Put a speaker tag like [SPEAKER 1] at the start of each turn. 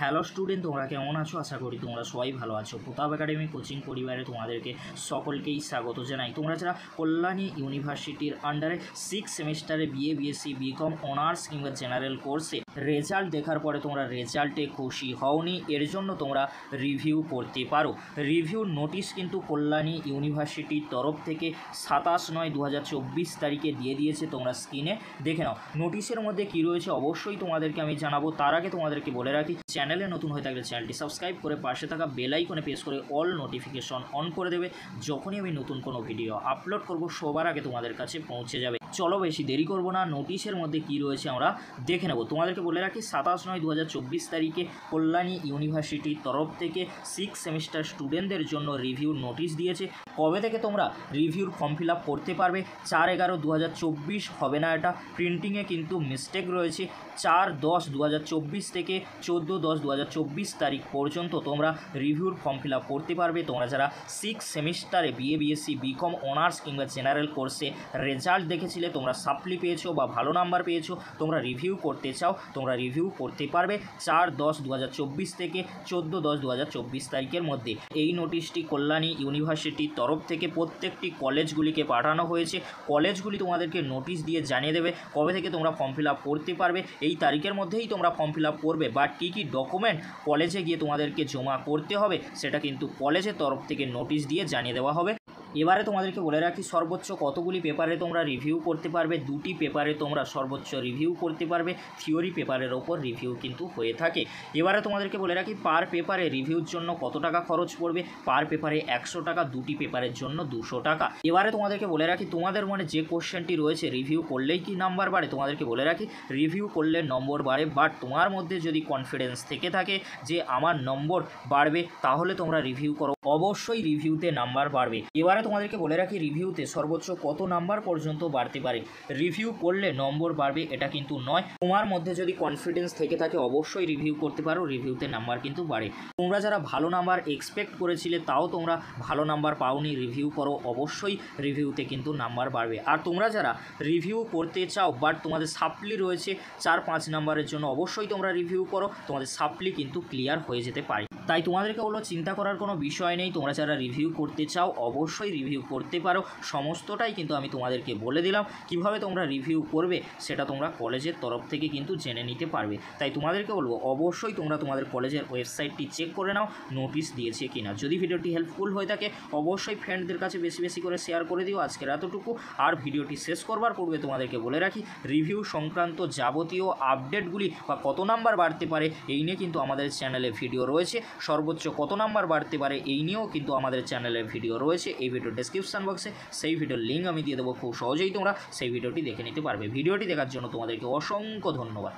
[SPEAKER 1] Hello student, তোমরা কেমন আছো? আশা করি তোমরা সবাই ভালো আছো। প্রতাপ একাডেমি কোচিং পরিবারে তোমাদেরকে সকলকেই স্বাগত জানাই। তোমরা যারা কল্যাণী ইউনিভার্সিটির আন্ডারে 6 সেমিস্টারে বিএ, বিএসসি, বিকম অনার্স কিংবা জেনারেল কোর্সে রেজাল্ট দেখার পরে তোমরা রেজাল্টে খুশি হওনি, এর জন্য তোমরা রিভিউ করতে পারো। রিভিউর নোটিশ কিন্তু কল্যাণী ইউনিভার্সিটির তরফ থেকে 27/9/2024 তারিখে দিয়ে দিয়েছে। তোমরা স্ক্রিনে দেখে নাও নোটিশের মধ্যে কী রয়েছে, অবশ্যই তোমাদেরকে আমি জানাবো। তার আগে তোমাদেরকে বলে রাখি, চ্যানেলে নতুন হয়ে থাকলে চ্যানেলটি সাবস্ক্রাইব করে পাশে থাকা বেল আইকনে প্রেস করে অল নোটিফিকেশন অন করে দেবে। যখনই আমি নতুন কোনো ভিডিও আপলোড করব সবার আগে তোমাদের কাছে পৌঁছে যাবে। চলো বেশি দেরি করব না, নোটিশের মধ্যে কি রয়েছে আমরা দেখে নেব। তোমাদেরকে বলে রাখি 27/9/2024 তারিখে কল্যাণী ইউনিভার্সিটির তরফ থেকে 6 সেমিস্টার স্টুডেন্টদের জন্য রিভিউর নোটিশ দিয়েছে। কবে থেকে তোমরা রিভিউর ফর্ম ফিল আপ করতে পারবে? 4/11/2024 হবে না, এটা প্রিন্টিংয়ে কিন্তু মিস্টেক রয়েছে। 4/10/2024 থেকে 14/10/2024 তারিখ পর্যন্ত তোমরা রিভিউর ফর্ম ফিল আপ করতে পারবে। তোমরা যারা 6 সেমিস্টারে বিএ, বিএসসি, বিকম অনার্স কিংবা জেনারেল কোর্সে রেজাল্ট দেখেছিলে, তোমরা সাপ্লি পেয়েছো বা ভালো নাম্বার পেয়েছো, তোমরা রিভিউ করতে চাও, তোমরা রিভিউ করতে পারবে 4/10/2024 থেকে 14/10/2024 তারিখের মধ্যে। এই নোটিশটি কল্যাণী ইউনিভার্সিটির তরফ থেকে প্রত্যেকটি কলেজগুলিকে পাঠানো হয়েছে। কলেজগুলি তোমাদেরকে নোটিশ দিয়ে জানিয়ে দেবে কবে থেকে তোমরা ফর্ম ফিল আপ করতে পারবে। এই তারিখের মধ্যেই তোমরা ফর্ম ফিল আপ করবে, বাট কী কী ডকুমেন্ট কলেজে গিয়ে তোমাদেরকে জমা করতে হবে সেটা কিন্তু কলেজের তরফ থেকে নোটিশ দিয়ে জানিয়ে দেওয়া হবে। এবারে তোমাদেরকে বলে রাখি, সর্বোচ্চ কতগুলি পেপারে তোমরা রিভিউ করতে পারবে। 2টি পেপারে তোমরা সর্বোচ্চ রিভিউ করতে পারবে। থিওরি পেপারের ওপর রিভিউ কিন্তু হয়ে থাকে। এবারে তোমাদেরকে বলে রাখি, পার পেপারে রিভিউর জন্য কত টাকা খরচ পড়বে। পার পেপারে 100 টাকা, 2টি পেপারের জন্য 200 টাকা। এবারে তোমাদেরকে বলে রাখি, তোমাদের মনে যে কোশ্চেনটি রয়েছে রিভিউ করলেই কি নাম্বার বাড়ে, তোমাদেরকে বলে রাখি রিভিউ করলে নম্বর বাড়ে, বাট তোমার মধ্যে যদি কনফিডেন্স থেকে থাকে যে আমার নম্বর বাড়বে, তাহলে তোমরা রিভিউ করো, অবশ্যই রিভিউতে নাম্বার বাড়বে। এবারে তোমাদেরকে বলে রাখি, রিভিউতে সর্বোচ্চ কত নাম্বার পর্যন্ত বাড়তে পারে। রিভিউ করলে নম্বর বাড়বে এটা কিন্তু নয়, তোমার মধ্যে যদি কনফিডেন্স থেকে থাকে অবশ্যই রিভিউ করতে পারো, রিভিউতে নাম্বার কিন্তু বাড়ে। তোমরা যারা ভালো নাম্বার এক্সপেক্ট করেছিলে তাও তোমরা ভালো নাম্বার পাওনি, রিভিউ করো, অবশ্যই রিভিউতে কিন্তু নাম্বার বাড়বে। আর তোমরা যারা রিভিউ করতে চাও বাট তোমাদের সাপ্লি রয়েছে 4-5 নাম্বারের জন্য, অবশ্যই তোমরা রিভিউ করো, তোমাদের সাপ্লি কিন্তু ক্লিয়ার হয়ে যেতে পারে। তাই তোমাদেরকে বলো, চিন্তা করার কোনো বিষয় নেই। তোমরা যারা রিভিউ করতে চাও অবশ্যই রিভিউ করতে পারো। সমস্তটাই কিন্তু আমি তোমাদেরকে বলে দিলাম, কিভাবে তোমরা রিভিউ করবে সেটা তোমরা কলেজের তরফ থেকে কিন্তু জেনে নিতে পারবে। তাই তোমাদেরকে বলবো, অবশ্যই তোমরা তোমাদের কলেজের ওয়েবসাইটটি চেক করে নাও নোটিশ দিয়েছে কিনা। যদি ভিডিওটি হেল্পফুল হয়ে থাকে অবশ্যই ফ্রেন্ডদের কাছে বেশি বেশি করে শেয়ার করে দিও। আজকের এতটুকু। আর ভিডিওটি শেষ করবার পূর্বে তোমাদেরকে বলে রাখি, রিভিউ সংক্রান্ত যাবতীয় আপডেটগুলি বা কত নাম্বার বাড়তে পারে এই নিয়ে কিন্তু আমাদের চ্যানেলে ভিডিও রয়েছে। সর্বোচ্চ কত নাম্বার বাড়তে পারে এই নিয়েও কিন্তু আমাদের চ্যানেলে ভিডিও রয়েছে। এই ভিডিও ডেসক্রিপশন বক্সে সেই ভিডিওর লিঙ্ক আমি দিয়ে দেবো, খুব সহজেই তোমরা সেই ভিডিওটি দেখে নিতে পারবে। ভিডিওটি দেখার জন্য তোমাদেরকে অসংখ্য ধন্যবাদ।